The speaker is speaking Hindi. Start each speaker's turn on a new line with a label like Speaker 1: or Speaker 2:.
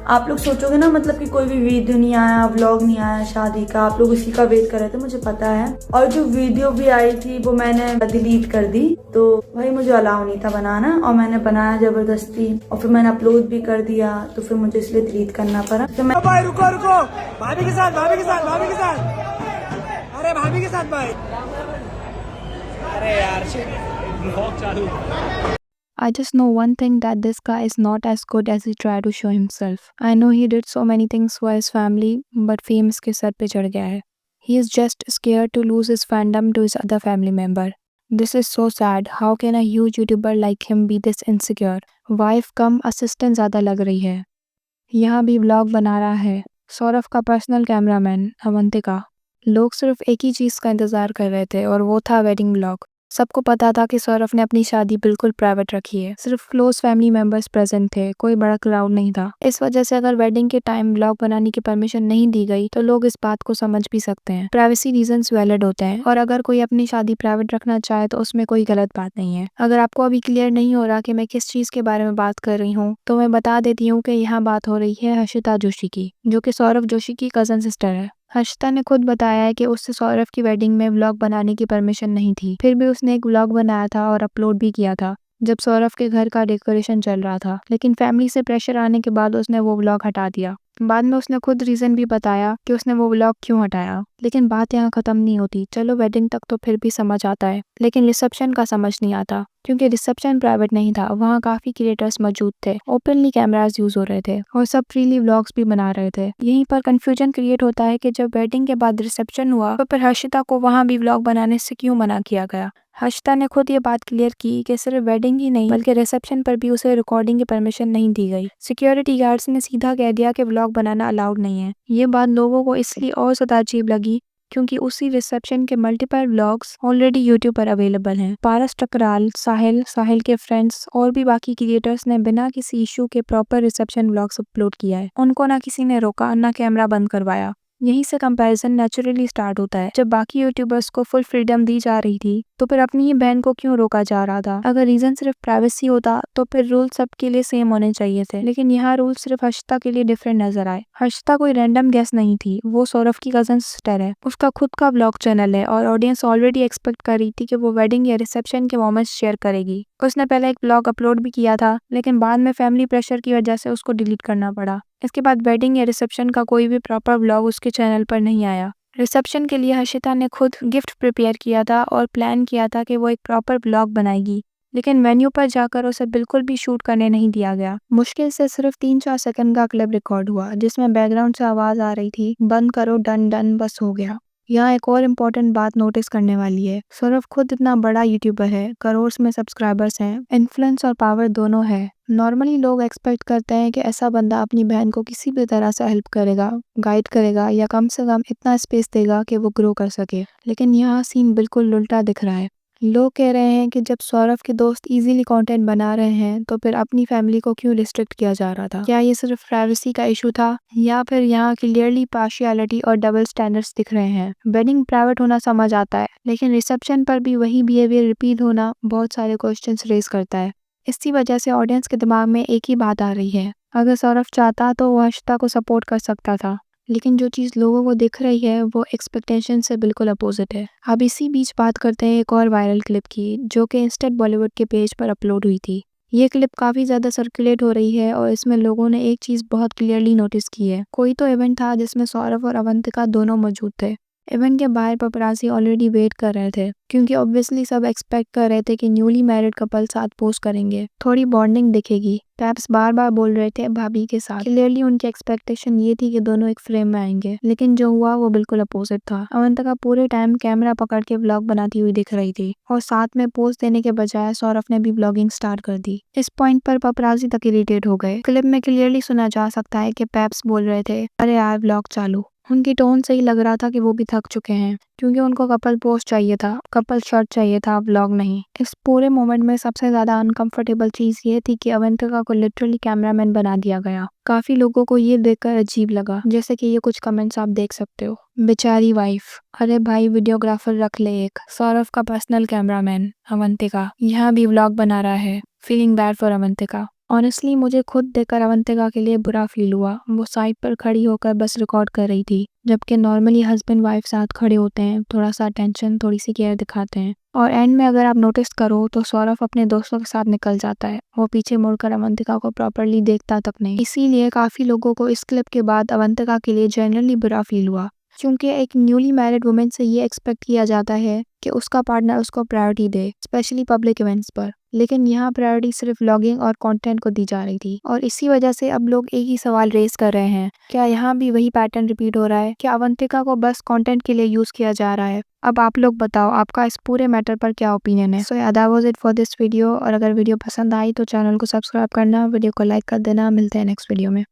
Speaker 1: आप लोग सोचोगे ना मतलब कि कोई भी वीडियो नहीं आया, व्लॉग नहीं आया शादी का, आप लोग उसी का वेट कर रहे थे, मुझे पता है। और जो वीडियो भी आई थी वो मैंने डिलीट कर दी, तो भाई मुझे अलाउ नहीं था बनाना, और मैंने बनाया जबरदस्ती, और फिर मैंने अपलोड भी कर दिया, तो फिर मुझे इसलिए डिलीट करना पड़ा। तो मैं
Speaker 2: भाई रुको रुको, भाभी के साथ, भाभी के साथ, भाभी के साथ, अरे भाभी के साथ भाई, अरे यार ब्लॉग चालू।
Speaker 3: I just know one thing, that this guy is not as good as he tried to show himself. I know he did so many things for his family, but fame इसके सर पे चढ़ गया है. He is just scared to lose his fandom to his other family member. This is so sad. How can a huge YouTuber like him be this insecure? Wife come assistant ज़्यादा लग रही है. यहाँ भी व्लॉग बना रहा है सौरभ का पर्सनल कैमरामैन अवंतिका. लोग सिर्फ एक ही चीज़ का इंतज़ार कर रहे थे, और वो था वेडिंग व्लॉग. सबको पता था कि सौरभ ने अपनी शादी बिल्कुल प्राइवेट रखी है. सिर्फ क्लोज फैमिली मेंबर्स प्रेजेंट थे, कोई बड़ा क्राउड नहीं था. इस वजह से अगर वेडिंग के टाइम व्लॉग बनाने की परमिशन नहीं दी गई तो लोग इस बात को समझ भी सकते हैं. प्राइवेसी रीजंस वैलिड होते हैं, और अगर कोई अपनी शादी प्राइवेट रखना चाहे तो उसमें कोई गलत बात नहीं है. अगर आपको अभी क्लियर नहीं हो रहा कि मैं किस चीज के बारे में बात कर रही हूँ, तो मैं बता देती हूँ कि यहाँ बात हो रही है हर्षिता जोशी की, जो कि सौरभ जोशी की कजन सिस्टर है. हर्षिता ने खुद बताया है कि उससे सौरभ की वेडिंग में व्लॉग बनाने की परमिशन नहीं थी, फिर भी उसने एक व्लॉग बनाया था और अपलोड भी किया था जब सौरभ के घर का डेकोरेशन चल रहा था. लेकिन फैमिली से प्रेशर आने के बाद उसने वो व्लॉग हटा दिया. बाद में उसने खुद रीजन भी बताया कि उसने वो व्लॉग क्यों हटाया. लेकिन बात यहाँ खत्म नहीं होती. चलो वेडिंग तक तो फिर भी समझ आता है, लेकिन रिसेप्शन का समझ नहीं आता, क्योंकि रिसेप्शन प्राइवेट नहीं था. वहाँ काफी क्रिएटर्स मौजूद थे, ओपनली कैमरास यूज हो रहे थे, और सब फ्रीली व्लॉग्स भी बना रहे थे. यहीं पर कंफ्यूजन क्रिएट होता है कि जब वेडिंग के बाद रिसेप्शन हुआ तो फिर हर्षिता को वहाँ भी व्लॉग बनाने से क्यों मना किया गया. हर्षिता ने खुद ये बात क्लियर की कि सिर्फ वेडिंग ही नहीं बल्कि रिसेप्शन पर भी उसे रिकॉर्डिंग की परमिशन नहीं दी गई. सिक्योरिटी गार्ड्स ने सीधा कह दिया कि व्लॉग बनाना अलाउड नहीं है. ये बात लोगों को इसलिए और ज्यादा अजीब लगी क्योंकि उसी रिसेप्शन के मल्टीपल व्लॉग्स ऑलरेडी यूट्यूब पर अवेलेबल हैं. पारस टकराल, साहिल के फ्रेंड्स और भी बाकी क्रिएटर्स ने बिना किसी इशू के प्रॉपर रिसेप्शन व्लॉग्स अपलोड किया है. उनको ना किसी ने रोका, ना कैमरा बंद करवाया. यहीं से कंपैरिजन नेचुरली स्टार्ट होता है. जब बाकी यूट्यूबर्स को फुल फ्रीडम दी जा रही थी तो फिर अपनी ही बहन को क्यों रोका जा रहा था. अगर रीजन सिर्फ प्राइवेसी होता तो फिर रूल सबके लिए सेम होने चाहिए थे, लेकिन यहाँ रूल सिर्फ हर्षिता के लिए डिफरेंट नजर आए. हर्षिता कोई रैंडम गेस्ट नहीं थी, वो सौरभ की कजन सिस्टर है. उसका खुद का ब्लॉग चैनल है और ऑडियंस ऑलरेडी एक्सपेक्ट कर रही थी कि वो वेडिंग या रिसेप्शन के मोमेंट्स शेयर करेगी. उसने पहले एक ब्लॉग अपलोड भी किया था, लेकिन बाद में फैमिली प्रेशर की वजह से उसको डिलीट करना पड़ा. इसके बाद वेडिंग या रिसेप्शन का कोई भी प्रॉपर व्लॉग उसके चैनल पर नहीं आया. रिसेप्शन के लिए हर्षिता ने खुद गिफ्ट प्रिपेयर किया था और प्लान किया था कि वो एक प्रॉपर व्लॉग बनाएगी, लेकिन वेन्यू पर जाकर उसे बिल्कुल भी शूट करने नहीं दिया गया. मुश्किल से सिर्फ 3-4 सेकंड का क्लिप रिकॉर्ड हुआ जिसमें बैकग्राउंड से आवाज आ रही थी, बंद करो, डन डन, बस हो गया. यहाँ एक और इम्पोर्टेंट बात नोटिस करने वाली है. सौरभ खुद इतना बड़ा यूट्यूबर है, करोड़ में सब्सक्राइबर्स हैं, इन्फ्लुएंस और पावर दोनों है. नॉर्मली लोग एक्सपेक्ट करते हैं कि ऐसा बंदा अपनी बहन को किसी भी तरह से हेल्प करेगा, गाइड करेगा, या कम से कम इतना स्पेस देगा कि वो ग्रो कर सके. लेकिन यहाँ सीन बिल्कुल उल्टा दिख रहा है. लोग कह रहे हैं कि जब सौरभ के दोस्त इजीली कंटेंट बना रहे हैं तो फिर अपनी फैमिली को क्यों रिस्ट्रिक्ट किया जा रहा था. क्या ये सिर्फ प्राइवेसी का इशू था, या फिर यहाँ क्लियरली पार्शियलिटी और डबल स्टैंडर्ड्स दिख रहे हैं. वेडिंग प्राइवेट होना समझ आता है, लेकिन रिसेप्शन पर भी वही बिहेवियर रिपीट होना बहुत सारे क्वेश्चंस रेज करता है. इसी वजह से ऑडियंस के दिमाग में एक ही बात आ रही है, अगर सौरभ चाहता तो वो हर्षिता को सपोर्ट कर सकता था. लेकिन जो चीज़ लोगों को दिख रही है वो एक्सपेक्टेशन से बिल्कुल अपोजिट है. अब इसी बीच बात करते हैं एक और वायरल क्लिप की, जो कि इंस्टेंट बॉलीवुड के पेज पर अपलोड हुई थी. ये क्लिप काफ़ी ज़्यादा सर्कुलेट हो रही है और इसमें लोगों ने एक चीज़ बहुत क्लियरली नोटिस की है. कोई तो इवेंट था जिसमें सौरभ और अवंतिका दोनों मौजूद थे. इवेंट के बाहर पपरासी ऑलरेडी वेट कर रहे थे, क्योंकि ऑब्वियसली सब एक्सपेक्ट कर रहे थे कि न्यूली मैरिड कपल साथ पोस्ट करेंगे, थोड़ी बॉन्डिंग दिखेगी. पैप्स बार बार बोल रहे थे भाभी के साथ. क्लियरली उनकी एक्सपेक्टेशन ये थी कि दोनों एक फ्रेम में आएंगे, लेकिन जो हुआ वो बिल्कुल अपोजिट था. अवंतिका पूरे टाइम कैमरा पकड़ के व्लॉग बनाती हुई दिख रही थी, और साथ में पोस्ट देने के बजाय सौरभ ने भी व्लॉगिंग स्टार्ट कर दी. इस पॉइंट पर पपरासी तक इरिटेट हो गए. क्लिप में क्लियरली सुना जा सकता है कि पैप्स बोल रहे थे, अरे यार व्लॉग चालू. उनकी टोन से ही लग रहा था कि वो भी थक चुके हैं, क्योंकि उनको कपल पोस्ट चाहिए था, कपल शॉट चाहिए था, व्लॉग नहीं. इस पूरे मोमेंट में सबसे ज्यादा अनकंफर्टेबल चीज ये थी कि अवंतिका को लिटरली कैमरामैन बना दिया गया. काफी लोगों को ये देखकर अजीब लगा, जैसे कि ये कुछ कमेंट्स आप देख सकते हो. बेचारी वाइफ, अरे भाई वीडियोग्राफर रख ले एक. सौरभ का पर्सनल कैमरामैन अवंतिका यहाँ भी व्लॉग बना रहा है. Feeling bad for Avantika. Honestly मुझे खुद देखकर अवंतिका के लिए बुरा फील हुआ। वो साइड पर खड़ी होकर बस रिकॉर्ड कर रही थी, जबकि नॉर्मली हस्बैंड वाइफ साथ खड़े होते हैं, थोड़ा सा अटेंशन, थोड़ी सी केयर दिखाते हैं। और एंड में अगर आप नोटिस करो तो सौरभ अपने दोस्तों के साथ निकल जाता है। वो पीछे मुड़कर अवंतिका को प्रॉपरली देखता तक नहीं। इसीलिए काफी लोगों को इस क्लिप के बाद अवंतिका के लिए जनरली बुरा फील हुआ, क्योंकि एक न्यूली मैरिड वुमेन से ये एक्सपेक्ट किया जाता है कि उसका पार्टनर उसको प्रायोरिटी दे, स्पेशली पब्लिक इवेंट्स पर। लेकिन यहाँ प्रायोरिटी सिर्फ व्लॉगिंग और कंटेंट को दी जा रही थी, और इसी वजह से अब लोग एक ही सवाल रेज कर रहे हैं, क्या यहाँ भी वही पैटर्न रिपीट हो रहा है? क्या अवंतिका को बस कंटेंट के लिए यूज किया जा रहा है? अब आप लोग बताओ, आपका इस पूरे मैटर पर क्या ओपिनियन है? सो या that was it for this video. और अगर वीडियो पसंद आई तो चैनल को सब्सक्राइब करना, वीडियो को लाइक कर देना। मिलते हैं नेक्स्ट वीडियो में।